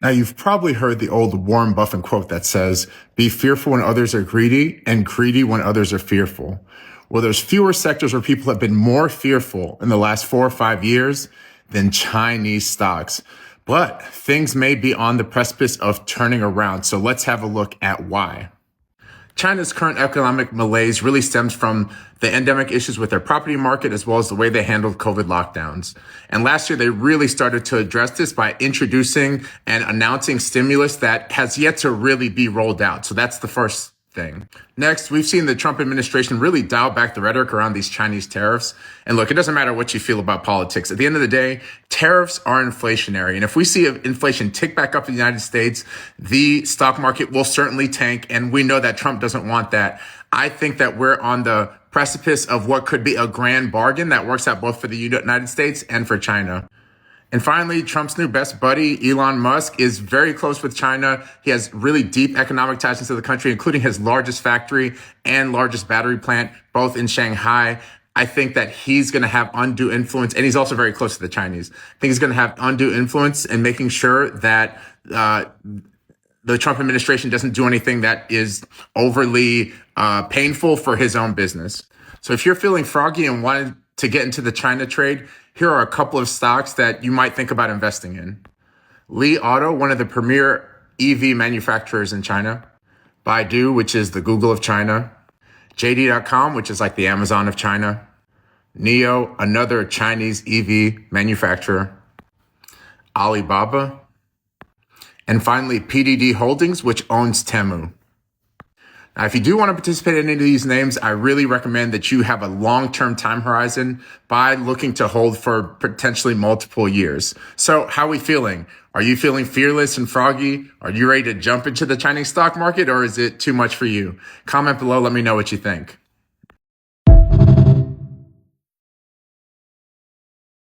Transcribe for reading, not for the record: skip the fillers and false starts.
Now, you've probably heard the old Warren Buffett quote that says, be fearful when others are greedy and greedy when others are fearful. Well, there's fewer sectors where people have been more fearful in the last 4 or 5 years than Chinese stocks. But things may be on the precipice of turning around. So let's have a look at why. China's current economic malaise really stems from the endemic issues with their property market, as well as the way they handled COVID lockdowns. And last year, they really started to address this by introducing and announcing stimulus that has yet to really be rolled out. So that's the first thing. Next, we've seen the Trump administration really dial back the rhetoric around these Chinese tariffs. And look, it doesn't matter what you feel about politics. At the end of the day, tariffs are inflationary. And if we see inflation tick back up in the United States, the stock market will certainly tank. And we know that Trump doesn't want that. I think that we're on the precipice of what could be a grand bargain that works out both for the United States and for China. And finally, Trump's new best buddy, Elon Musk, is very close with China. He has really deep economic ties into the country, including his largest factory and largest battery plant, both in Shanghai. I think that he's going to have undue influence, and he's also very close to the Chinese. I think he's going to have undue influence in making sure that the Trump administration doesn't do anything that is overly painful for his own business. So if you're feeling froggy and wanted to get into the China trade, here are a couple of stocks that you might think about investing in. Li Auto, one of the premier EV manufacturers in China. Baidu, which is the Google of China. JD.com, which is like the Amazon of China. NIO, another Chinese EV manufacturer. Alibaba. And finally, PDD Holdings, which owns Temu. Now, if you do want to participate in any of these names, I really recommend that you have a long-term time horizon by looking to hold for potentially multiple years. So how are we feeling? Are you feeling fearless and froggy? Are you ready to jump into the Chinese stock market, or is it too much for you? Comment below. Let me know what you think.